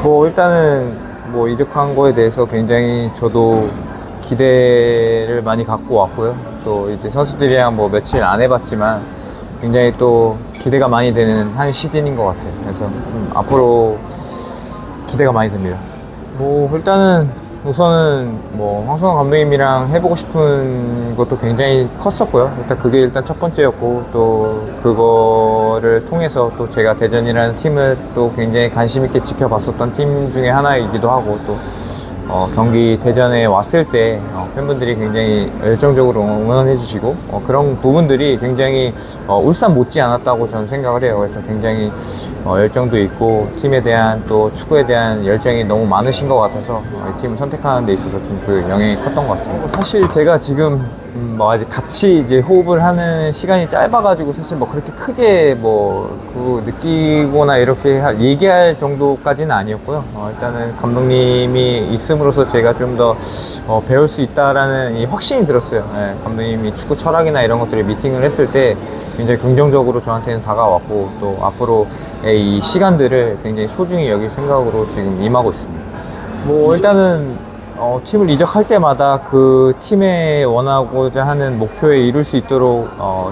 뭐 일단은 뭐 이적한 거에 대해서 굉장히 저도 기대를 많이 갖고 왔고요. 또 이제 선수들이랑 뭐 며칠 안 해봤지만 굉장히 또 기대가 많이 되는 한 시즌인 것 같아요. 그래서 좀 앞으로 기대가 많이 됩니다. 뭐 일단은 우선은 뭐 황성환 감독님이랑 해보고 싶은 것도 굉장히 컸었고요. 일단 그게 일단 첫 번째였고, 또 그거를 통해서 또 제가 대전이라는 팀을 또 굉장히 관심 있게 지켜봤었던 팀 중에 하나이기도 하고, 또 경기 대전에 왔을 때 팬분들이 굉장히 열정적으로 응원해 주시고, 그런 부분들이 굉장히 울산 못지 않았다고 저는 생각을 해요. 그래서 굉장히 열정도 있고 팀에 대한, 또 축구에 대한 열정이 너무 많으신 것 같아서 이 팀을 선택하는 데 있어서 좀 그 영향이 컸던 것 같습니다. 사실 제가 지금 뭐 아직 같이 이제 호흡을 하는 시간이 짧아가지고 사실 뭐 그렇게 크게 뭐 그 느끼거나 이렇게 얘기할 정도까지는 아니었고요. 일단은 감독님이 있음으로써 제가 좀 더 배울 수 있다라는 이 확신이 들었어요. 네, 감독님이 축구 철학이나 이런 것들을 미팅을 했을 때 굉장히 긍정적으로 저한테는 다가왔고, 또 앞으로 이 시간들을 굉장히 소중히 여길 생각으로 지금 임하고 있습니다. 뭐 일단은 팀을 이적할 때마다 그 팀에 원하고자 하는 목표에 이룰 수 있도록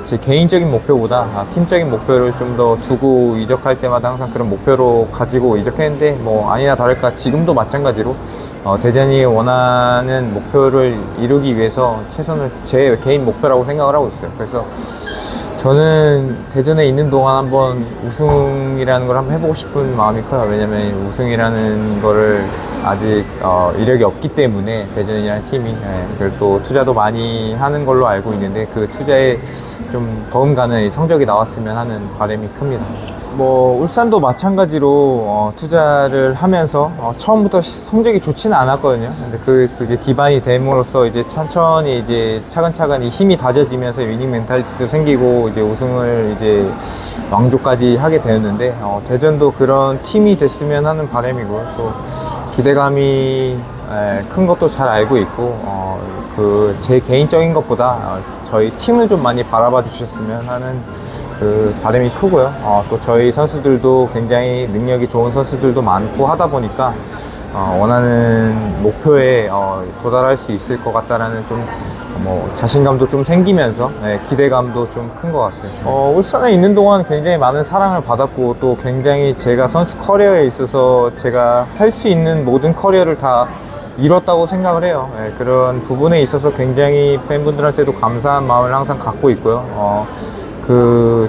제 개인적인 목표보다 팀적인 목표를 좀 더 두고 이적할 때마다 항상 그런 목표로 가지고 이적했는데, 뭐 아니나 다를까 지금도 마찬가지로 대전이 원하는 목표를 이루기 위해서 최선을, 제 개인 목표라고 생각을 하고 있어요. 그래서 저는 대전에 있는 동안 한번 우승이라는 걸 한번 해보고 싶은 마음이 커요. 왜냐면 우승이라는 거를 아직 이력이 없기 때문에, 대전이라는 팀이 그리고 또 투자도 많이 하는 걸로 알고 있는데, 그 투자에 좀 버금가는 성적이 나왔으면 하는 바람이 큽니다. 뭐 울산도 마찬가지로 투자를 하면서 처음부터 성적이 좋지는 않았거든요. 근데 그게 기반이 됨으로써 이제 천천히 이제 차근차근히 힘이 다져지면서 위닝 멘탈리티도 생기고 이제 우승을 이제 왕조까지 하게 되었는데, 대전도 그런 팀이 됐으면 하는 바람이고요. 또 기대감이 큰 것도 잘 알고 있고, 그 제 개인적인 것보다 저희 팀을 좀 많이 바라봐 주셨으면 하는 그 바람이 크고요. 또 저희 선수들도 굉장히 능력이 좋은 선수들도 많고 하다 보니까 원하는 목표에 도달할 수 있을 것 같다라는 좀 자신감도 좀 생기면서 기대감도 좀 큰 것 같아요. 울산에 있는 동안 굉장히 많은 사랑을 받았고, 또 굉장히 제가 선수 커리어에 있어서 제가 할 수 있는 모든 커리어를 다 이뤘다고 생각을 해요. 그런 부분에 있어서 굉장히 팬분들한테도 감사한 마음을 항상 갖고 있고요.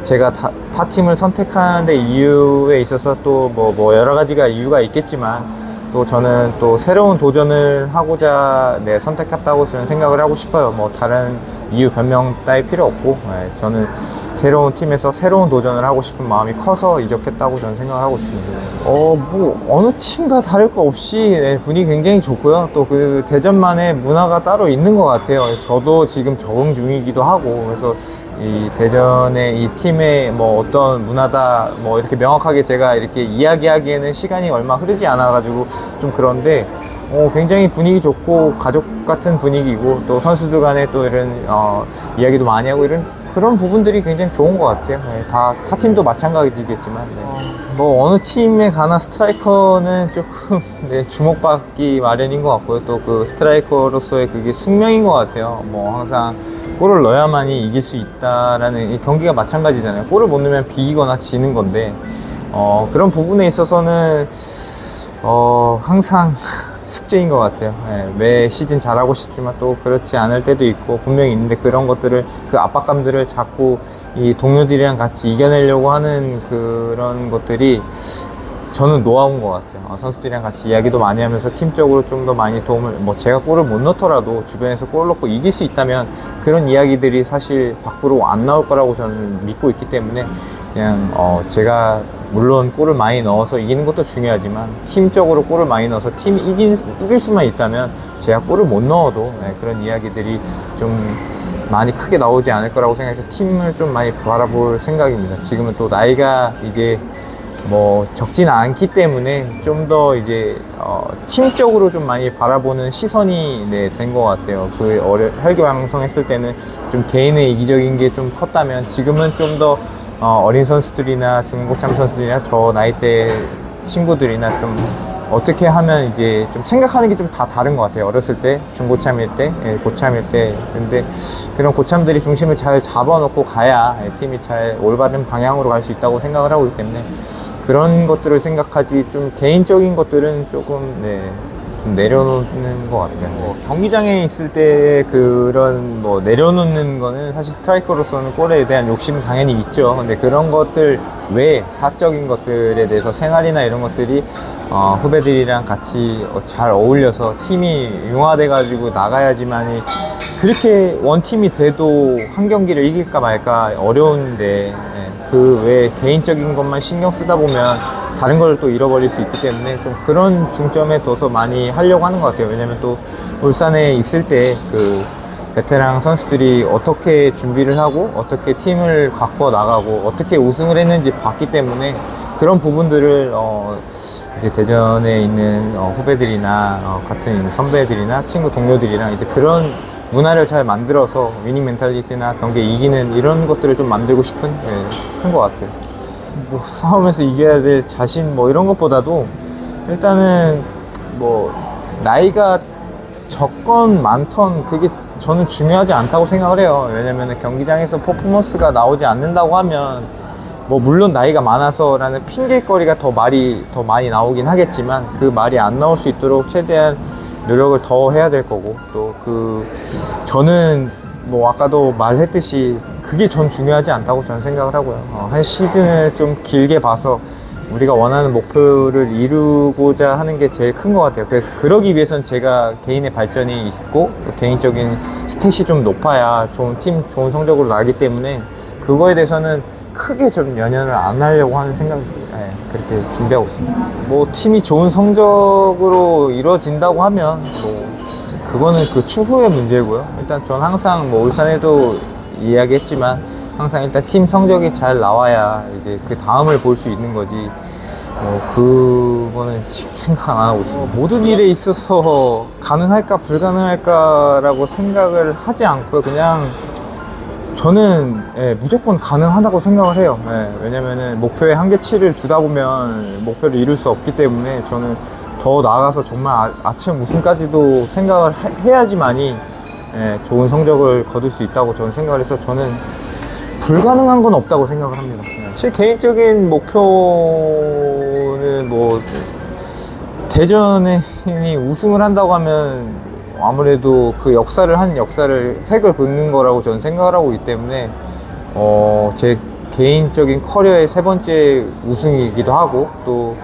제가 타 팀을 선택하는데 이유에 있어서 또 뭐 여러 가지가 이유가 있겠지만, 또 저는 또 새로운 도전을 하고자 선택했다고 저는 생각을 하고 싶어요. 뭐 다른 이유 변명 따위 필요 없고, 저는 새로운 팀에서 새로운 도전을 하고 싶은 마음이 커서 이적했다고 저는 생각을 하고 있습니다. 뭐 어느 팀과 다를 거 없이 분위기 굉장히 좋고요. 또 그 대전만의 문화가 따로 있는 것 같아요. 저도 지금 적응 중이기도 하고, 그래서 이 대전의 이 팀의 뭐 어떤 문화다 뭐 이렇게 명확하게 제가 이렇게 이야기하기에는 시간이 얼마 흐르지 않아 가지고 좀 그런데, 굉장히 분위기 좋고 가족 같은 분위기고, 또 선수들 간에 또 이런 이야기도 많이 하고, 이런 그런 부분들이 굉장히 좋은 것 같아요. 타 팀도 마찬가지겠지만, 뭐 어느 팀에 가나 스트라이커는 조금 주목받기 마련인 것 같고요. 또 그 스트라이커로서의 그게 숙명인 것 같아요. 뭐 항상 골을 넣어야만이 이길 수 있다라는, 이 경기가 마찬가지잖아요. 골을 못 넣으면 비기거나 지는 건데, 그런 부분에 있어서는 항상 숙제인 것 같아요. 매 시즌 잘하고 싶지만 또 그렇지 않을 때도 있고 분명히 있는데, 그런 것들을, 그 압박감들을 자꾸 이 동료들이랑 같이 이겨내려고 하는 그런 것들이 저는 노하우인 것 같아요. 선수들이랑 같이 이야기도 많이 하면서 팀적으로 좀 더 많이 도움을, 뭐 제가 골을 못 넣더라도 주변에서 골을 넣고 이길 수 있다면 그런 이야기들이 사실 밖으로 안 나올 거라고 저는 믿고 있기 때문에, 그냥 제가 물론 골을 많이 넣어서 이기는 것도 중요하지만, 팀적으로 골을 많이 넣어서 팀이 이길 수만 있다면 제가 골을 못 넣어도 그런 이야기들이 좀 많이 크게 나오지 않을 거라고 생각해서 팀을 좀 많이 바라볼 생각입니다. 지금은 또 나이가 이제 뭐 적지는 않기 때문에 좀 더 이제 팀적으로 좀 많이 바라보는 시선이 된 것 같아요. 그 혈기왕성했을 때는 좀 개인의 이기적인 게 좀 컸다면, 지금은 좀 더 어린 선수들이나 중고참 선수들이나 저 나이대 친구들이나 좀 어떻게 하면 이제 좀 생각하는 게 좀 다 다른 것 같아요. 어렸을 때, 중고참일 때, 고참일 때. 근데 그런 고참들이 중심을 잘 잡아놓고 가야 팀이 잘 올바른 방향으로 갈 수 있다고 생각을 하고 있기 때문에 그런 것들을 생각하지 좀 개인적인 것들은 조금 좀 내려놓는 것 같아요. 경기장에 있을 때 그런 내려놓는 거는 사실 스트라이커로서는 골에 대한 욕심은 당연히 있죠. 근데 그런 것들 외에 사적인 것들에 대해서 생활이나 이런 것들이 후배들이랑 같이 잘 어울려서 팀이 융화돼 가지고 나가야지만이 그렇게 원팀이 돼도 한 경기를 이길까 말까 어려운데 그 외에 개인적인 것만 신경 쓰다 보면 다른 걸 또 잃어버릴 수 있기 때문에 좀 그런 중점에 둬서 많이 하려고 하는 것 같아요. 왜냐면 또 울산에 있을 때 그 베테랑 선수들이 어떻게 준비를 하고 어떻게 팀을 갖고 나가고 어떻게 우승을 했는지 봤기 때문에 그런 부분들을 이제 대전에 있는 후배들이나 같은 선배들이나 친구 동료들이랑 이제 그런 문화를 잘 만들어서 위닝 멘탈리티나 경기에 이기는 이런 것들을 좀 만들고 싶은 큰 것 같아요. 싸움에서 이겨야 될 자신 이런 것보다도 일단은 나이가 적건 많던 그게 저는 중요하지 않다고 생각을 해요. 왜냐면 경기장에서 퍼포먼스가 나오지 않는다고 하면 물론 나이가 많아서라는 핑계거리가 더 많이 나오긴 하겠지만 그 말이 안 나올 수 있도록 최대한 노력을 더 해야 될 거고 또 저는 아까도 말했듯이 그게 전 중요하지 않다고 저는 생각을 하고요. 한 시즌을 좀 길게 봐서 우리가 원하는 목표를 이루고자 하는 게 제일 큰 것 같아요. 그래서 그러기 위해선 제가 개인의 발전이 있고 개인적인 스탯이 좀 높아야 좋은 성적으로 나기 때문에 그거에 대해서는 크게 좀 연연을 안 하려고 하는 그렇게 준비하고 있습니다. 팀이 좋은 성적으로 이루어진다고 하면 그거는 그 추후의 문제고요. 일단 전 항상 울산에도 이야기했지만 항상 일단 팀 성적이 잘 나와야 이제 그 다음을 볼 수 있는 거지. 그거는 지금 생각 안 하고 있어요. 모든 일에 있어서 가능할까 불가능할까라고 생각을 하지 않고요. 그냥 저는 무조건 가능하다고 생각을 해요. 왜냐면은 목표에 한계치를 두다 보면 목표를 이룰 수 없기 때문에 저는 더 나아가서 정말 아침 우승까지도 생각을 해야지만이 좋은 성적을 거둘 수 있다고 저는 생각을 해서 저는 불가능한 건 없다고 생각을 합니다. 제 개인적인 목표는 대전이 우승을 한다고 하면 아무래도 그 역사를 획을 긋는 거라고 저는 생각을 하고 있기 때문에 제 개인적인 커리어의 3번째 우승이기도 하고 또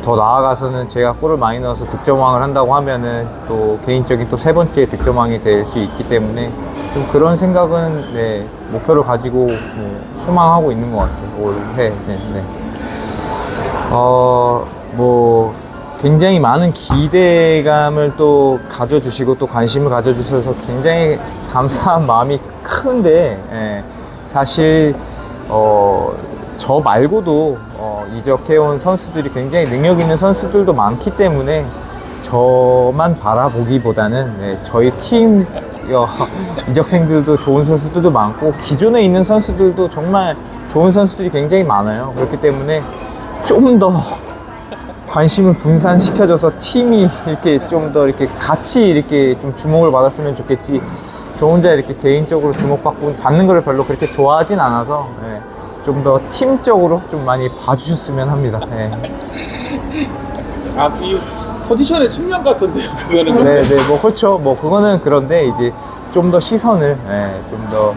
더 나아가서는 제가 골을 많이 넣어서 득점왕을 한다고 하면은 또 개인적인 또 3번째 득점왕이 될 수 있기 때문에 좀 그런 생각은 목표를 가지고 소망하고 있는 것 같아요. 올해. 굉장히 많은 기대감을 또 가져주시고 또 관심을 가져주셔서 굉장히 감사한 마음이 큰데 사실 저 말고도 이적해온 선수들이 굉장히 능력 있는 선수들도 많기 때문에 저만 바라보기보다는 저희 팀 이적생들도 좋은 선수들도 많고 기존에 있는 선수들도 정말 좋은 선수들이 굉장히 많아요. 그렇기 때문에 좀 더 관심을 분산시켜줘서 팀이 이렇게 좀 더 이렇게 같이 이렇게 좀 주목을 받았으면 좋겠지. 저 혼자 이렇게 개인적으로 받는 거를 별로 그렇게 좋아하진 않아서 좀 더 팀적으로 좀 많이 봐주셨으면 합니다. 이 포지션의 숙명 같은데요, 그거는. 그렇죠. 그거는 그런데 이제 좀 더 시선을 좀 더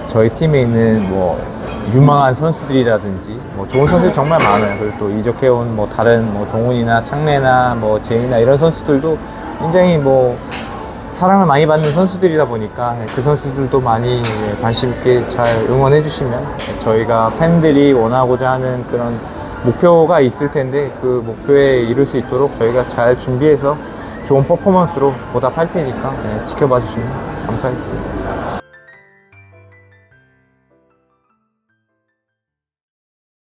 저희 팀에 있는 유망한 선수들이라든지 좋은 선수들이 정말 많아요. 그리고 또 이적해온 다른 정훈이나 창래나 제이나 이런 선수들도 굉장히 사랑을 많이 받는 선수들이다 보니까 그 선수들도 많이 관심 있게 잘 응원해 주시면 저희가 팬들이 원하고자 하는 그런 목표가 있을 텐데 그 목표에 이룰 수 있도록 저희가 잘 준비해서 좋은 퍼포먼스로 보답할 테니까 지켜봐 주시면 감사하겠습니다.